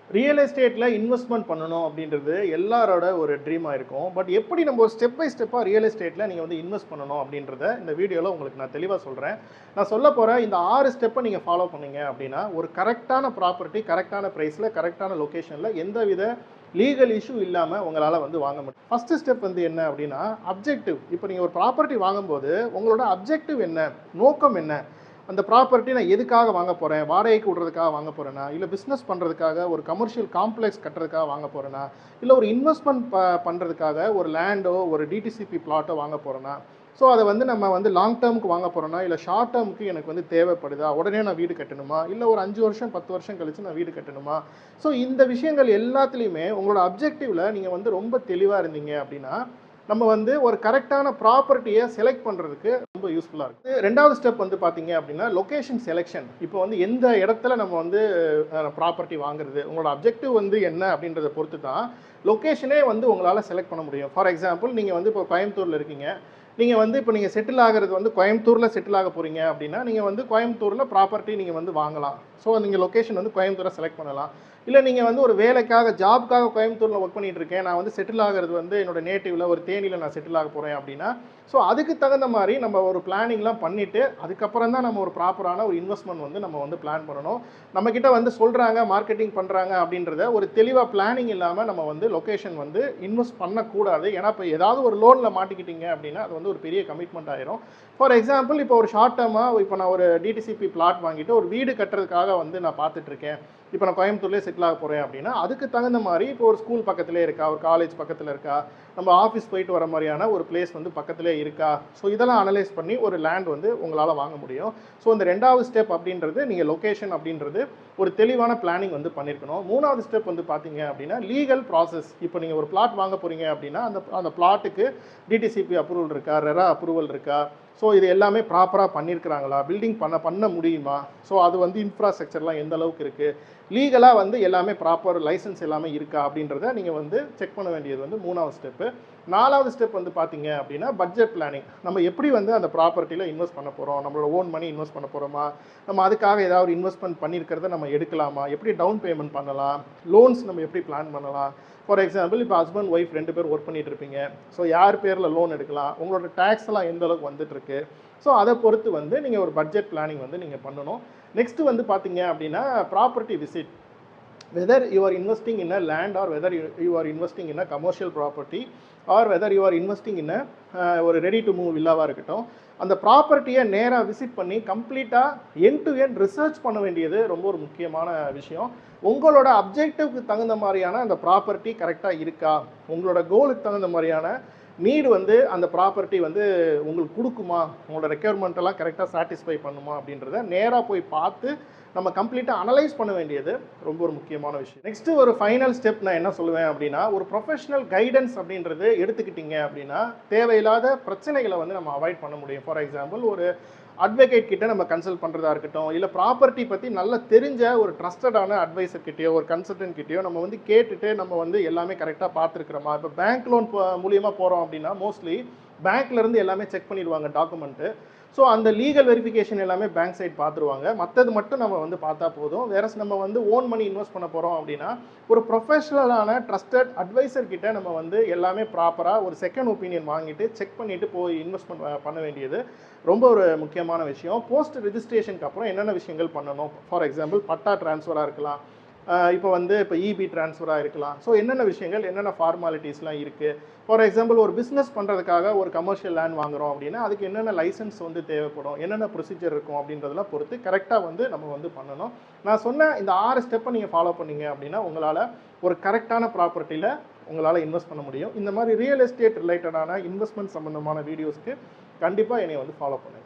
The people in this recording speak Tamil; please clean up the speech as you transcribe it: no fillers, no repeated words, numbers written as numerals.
ரியல் எஸ்டேட்ல இன்வெஸ்ட்மெண்ட் பண்ணணும் அப்படின்றது எல்லாரோட ஒரு ட்ரீமா இருக்கும். பட் எப்படி நம்ம ஸ்டெப் பை ஸ்டெப்பா ரியல் எஸ்டேட்ல நீங்க வந்து இன்வெஸ்ட் பண்ணணும் அப்படின்றத இந்த வீடியோல உங்களுக்கு நான் தெளிவா சொல்றேன். நான் சொல்லப் போற இந்த 6 ஸ்டெப்ப நீங்க ஃபாலோ பண்ணீங்க அப்படின்னா, ஒரு கரெக்ட்டான ப்ராப்பர்ட்டி, கரெக்ட்டான பிரைஸ்ல, கரெக்ட்டான லொகேஷன்ல எந்தவித லீகல் இஷ்யூ இல்லாம உங்களால வந்து வாங்க முடியும். ஃபர்ஸ்ட் ஸ்டெப் வந்து என்ன அப்படின்னா, அப்ஜெக்டிவ். இப்போ நீங்க ஒரு ப்ராப்பர்ட்டி வாங்கும்போது உங்களோட அப்ஜெக்டிவ் என்ன? நோக்கம் என்ன? அந்த ப்ராப்பர்ட்டி நான் எதுக்காக வாங்க போறேன்? வாடகைக்கு விடுறதுக்காக வாங்க போறேனா? இல்ல பிசினஸ் பண்றதுக்காக ஒரு கமர்ஷியல் காம்ப்ளெக்ஸ் கட்டுறதுக்காக வாங்க போறேனா? இல்ல ஒரு இன்வெஸ்ட்மென்ட் பண்றதுக்காக ஒரு லேண்டோ, ஒரு டிடிசிபி பிளாட்டோ வாங்க போறேனா? ஸோ அத வந்து நம்ம வந்து லாங் டெர்ம்க்கு வாங்க போறோம்னா, இல்ல ஷார்ட் டெர்ம்க்கு எனக்கு வந்து தேவைப்படுதா? உடனே நான் வீடு கட்டணுமா? இல்ல ஒரு 5 வருஷம், 10 வருஷம் கழிச்சு நான் வீடு கட்டணுமா? ஸோ இந்த விஷயங்கள் எல்லாத்துலயுமே உங்களோட அப்ஜெக்டிவ்ல நீங்க வந்து ரொம்ப தெளிவா இருந்தீங்க அப்படின்னா, நம்ம வந்து ஒரு கரெக்ட்டான ப்ராப்பர்ட்டிய செலக்ட் பண்றதுக்கு ரொம்ப யூஸ்ஃபுல்லா இருக்கும். 2வது ஸ்டெப் வந்து பார்த்தீங்க அப்படின்னா, லொகேஷன் செலக்ஷன். இப்போ வந்து எந்த இடத்துல நம்ம வந்து ப்ராப்பர்ட்டி வாங்குறது, உங்களோட அப்ஜெக்டிவ் வந்து என்ன அப்படின்றத பொறுத்து தான் லொகேஷனே வந்து உங்களால செலக்ட் பண்ண முடியும். ஃபார் எக்ஸாம்பிள் நீங்க வந்து இப்போ கோயம்புத்தூர்ல இருக்கீங்க. நீங்க வந்து இப்போ நீங்க செட்டில் ஆகுறது வந்து கோயம்புத்தூர்ல செட்டில் ஆக போறீங்க அப்படின்னா, நீங்க வந்து கோயம்புத்தூர்ல ப்ராப்பர்ட்டி நீங்க வந்து வாங்கலாம். ஸோ நீங்க லொகேஷன் வந்து கோயம்புத்தூர செலக்ட் பண்ணலாம். இல்ல நீங்க வந்து ஒரு வேலைக்காக, ஜாப்க்காக கோயம்புத்தூர்ல ஒர்க் பண்ணிட்டு இருக்கேன். நான் வந்து செட்டில் ஆகுறது வந்து என்னோட நேட்டிவ்ல ஒரு தேனியில நான் செட்டில் ஆக போறேன் அப்படின்னா, ஸோ அதுக்கு தகுந்த மாரி நம்ம ஒரு பிளானிங்லாம் பண்ணிட்டு, அதுக்கப்புறம் தான் நம்ம ஒரு ப்ராப்பரான ஒரு இன்வெஸ்ட்மென்ட் வந்து நம்ம வந்து பிளான் பண்ணணும். நம்மகிட்ட வந்து சொல்றாங்க, மார்க்கெட்டிங் பண்றாங்க அப்படின்றத ஒரு தெளிவா பிளானிங் இல்லாம நம்ம வந்து லொகேஷன் வந்து இன்வெஸ்ட் பண்ணக்கூடாது. ஏன்னா, இப்ப ஏதாவது ஒரு லோன்ல மாட்டிக்கிட்டீங்க அப்படின்னா, அது வந்து ஒரு பெரிய கமிட்மெண்ட் ஆயிரும். ஃபார் எக்ஸாம்பிள் இப்போ ஒரு ஷார்ட் டெர்மா இப்போ நான் ஒரு டிடிசிபி பிளாட் வாங்கிட்டு ஒரு வீடு கட்டுறதுக்காக வந்து நான் பார்த்துட்டு இருக்கேன். இப்போ நான் கோயம்புத்தூர்லேயே செட்டில் ஆக போறேன் அப்படின்னா, அதுக்கு தகுந்த மாரி இப்போ ஒரு ஸ்கூல் பக்கத்திலேயே இருக்கா? ஒரு காலேஜ் பக்கத்துல இருக்கா? நம்ம ஆஃபீஸ் போயிட்டு வர மாரியான ஒரு பிளேஸ் வந்து பக்கத்திலேயே இருக்கா? ஸோ இதெல்லாம் அனலைஸ் பண்ணி ஒரு லேண்ட் வந்து உங்களால வாங்க முடியும். ஸோ இந்த 2வது ஸ்டெப் அப்படின்றது நீங்க லொகேஷன் அப்படின்றது ஒரு தெளிவான பிளானிங் வந்து பண்ணியிருக்கணும். 3வது ஸ்டெப் வந்து பார்த்தீங்க அப்படின்னா, லீகல் ப்ராசஸ். இப்போ நீங்க ஒரு பிளாட் வாங்க போறீங்க அப்படின்னா, அந்த அந்த பிளாட்டுக்கு டிடிசிபி அப்ரூவல் இருக்கா? ரெரா அப்ரூவல் இருக்கா? ஸோ இது எல்லாமே ப்ராப்பரா பண்ணியிருக்கிறாங்களா? பில்டிங் பண்ண முடியுமா? ஸோ அது வந்து இன்ஃப்ராஸ்ட்ரக்சர்லாம் எந்த அளவுக்கு இருக்கு? லீகலா வந்து எல்லாமே ப்ராப்பர் லைசென்ஸ் எல்லாமே இருக்கா? அப்படின்றத நீங்க வந்து செக் பண்ண வேண்டியது வந்து 3வது ஸ்டெப்பு. 4வது ஸ்டெப் வந்து பார்த்தீங்க அப்படின்னா, பட்ஜெட் பிளானிங். நம்ம எப்படி வந்து அந்த ப்ராப்பர்ட்டில இன்வெஸ்ட் பண்ண போறோம்? நம்மளோட ஓன் மனி இன்வெஸ்ட் பண்ண போறோமா? நம்ம அதுக்காக ஏதாவது இன்வெஸ்ட்மென்ட் பண்ணியிருக்கிறத நம்ம எடுக்கலாமா? எப்படி டவுன் பேமெண்ட் பண்ணலாம்? லோன்ஸ் நம்ம எப்படி பிளான் பண்ணலாம்? ஃபார் எக்ஸாம்பிள் இப்போ ஹஸ்பண்ட், ஒய்ஃப் 2 பேர் ஒர்க் பண்ணிட்டு இருப்பீங்க. ஸோ யார் பேர்ல லோன் எடுக்கலாம்? உங்களோட டாக்ஸ் எல்லாம் எந்த அளவுக்கு வந்துட்டு இருக்கு? ஸோ அத பொறுத்து வந்து நீங்க ஒரு பட்ஜெட் பிளானிங் வந்து நீங்க பண்ணணும். நெக்ஸ்ட் வந்து பார்த்தீங்க அப்படின்னா, property visit. whether you are investing in a land or whether you are investing in a commercial property or whether you are investing in a ஒரு ரெடி டு மூவ் வில்லாவாக இருக்கட்டும், அந்த ப்ராப்பர்ட்டியை நேராக விசிட் பண்ணி கம்ப்ளீட்டாக எண்ட் டு எண்ட் ரிசர்ச் பண்ண வேண்டியது ரொம்ப ஒரு முக்கியமான விஷயம். உங்களோட அப்ஜெக்டிவ்க்கு தகுந்த மாதிரியான அந்த ப்ராப்பர்ட்டி கரெக்டாக இருக்கா? உங்களோட கோலுக்கு தகுந்த மாதிரியான நீடு வந்து அந்த ப்ராப்பர்ட்டி வந்து உங்களுக்கு கொடுக்குமா? உங்களோட ரெக்யர்மெண்ட் எல்லாம் கரெக்டாக சாட்டிஸ்ஃபை பண்ணுமா? அப்படின்றத நேராக போய் பார்த்து நம்ம கம்ப்ளீட்டாக அனலைஸ் பண்ண வேண்டியது ரொம்ப ஒரு முக்கியமான விஷயம். நெக்ஸ்ட் ஒரு ஃபைனல் ஸ்டெப் நான் என்ன சொல்லுவேன் அப்படின்னா, ஒரு ப்ரொஃபஷனல் கைடன்ஸ் அப்படின்றது எடுத்துக்கிட்டீங்க அப்படின்னா, தேவையில்லாத பிரச்சனைகளை வந்து நம்ம அவாய்ட் பண்ண முடியும். ஃபார் எக்ஸாம்பிள் ஒரு அட்வொகேட் கிட்ட நம்ம கன்சல்ட் பண்ணுறதா இருக்கட்டும், இல்லை ப்ராப்பர்ட்டி பற்றி நல்லா தெரிஞ்ச ஒரு ட்ரஸ்டடான அட்வைசர் கிட்டேயோ ஒரு கன்சல்டன்ட் கிட்டேயோ நம்ம வந்து கேட்டுட்டு நம்ம வந்து எல்லாமே கரெக்டாக பார்த்துருக்குறோமா? இப்போ பேங்க் லோன் மூலியமாக போகிறோம் அப்படின்னா மோஸ்ட்லி பேங்க்லேருந்து எல்லாமே செக் பண்ணிடுவாங்க டாக்குமெண்ட்டு. ஸோ அந்த லீகல் வெரிஃபிகேஷன் எல்லாமே பேங்க் சைட் பார்த்துருவாங்க. மற்றது மட்டும் நம்ம வந்து பார்த்தா போதும். வேறஸ் நம்ம வந்து ஓன் மணி இன்வெஸ்ட் பண்ண போகிறோம் அப்படின்னா, ஒரு ப்ரொஃபஷனலான ட்ரஸ்டட் அட்வைசர் கிட்ட நம்ம வந்து எல்லாமே ப்ராப்பராக ஒரு செகண்ட் ஒப்பீனியன் வாங்கிட்டு செக் பண்ணிட்டு போய் இன்வெஸ்ட்மெண்ட் பண்ண வேண்டியது ரொம்ப ஒரு முக்கியமான விஷயம். போஸ்ட் ரெஜிஸ்ட்ரேஷனுக்கு அப்புறம் என்னென்ன விஷயங்கள் பண்ணணும்? ஃபார் எக்ஸாம்பிள் பட்டா ட்ரான்ஸ்ஃபராக இருக்கலாம். இப்போ இபி ட்ரான்ஸ்ஃபராக இருக்கலாம். ஸோ என்னென்ன விஷயங்கள், என்னென்ன ஃபார்மாலிட்டிஸ்லாம் இருக்குது? ஃபார் எக்ஸாம்பிள் ஒரு பிஸ்னஸ் பண்ணுறதுக்காக ஒரு கமர்ஷியல் லேண்ட் வாங்குறோம் அப்படின்னா, அதுக்கு என்னென்ன லைசன்ஸ் வந்து தேவைப்படும்? என்னென்ன ப்ரொசீஜர் இருக்கும்? அப்படின்றதெல்லாம் பொறுத்து கரெக்டாக வந்து நம்ம வந்து பண்ணணும். நான் சொன்ன இந்த 6 ஸ்டெப்பை நீங்கள் ஃபாலோ பண்ணீங்க அப்படின்னா, உங்களால் ஒரு கரெக்டான ப்ராப்பர்ட்டியில் உங்களால் இன்வெஸ்ட் பண்ண முடியும். இந்த மாதிரி ரியல் எஸ்டேட் ரிலேட்டடான இன்வெஸ்ட்மெண்ட் சம்மந்தமான வீடியோஸ்க்கு கண்டிப்பாக என்னை வந்து ஃபாலோ பண்ணுங்கள்.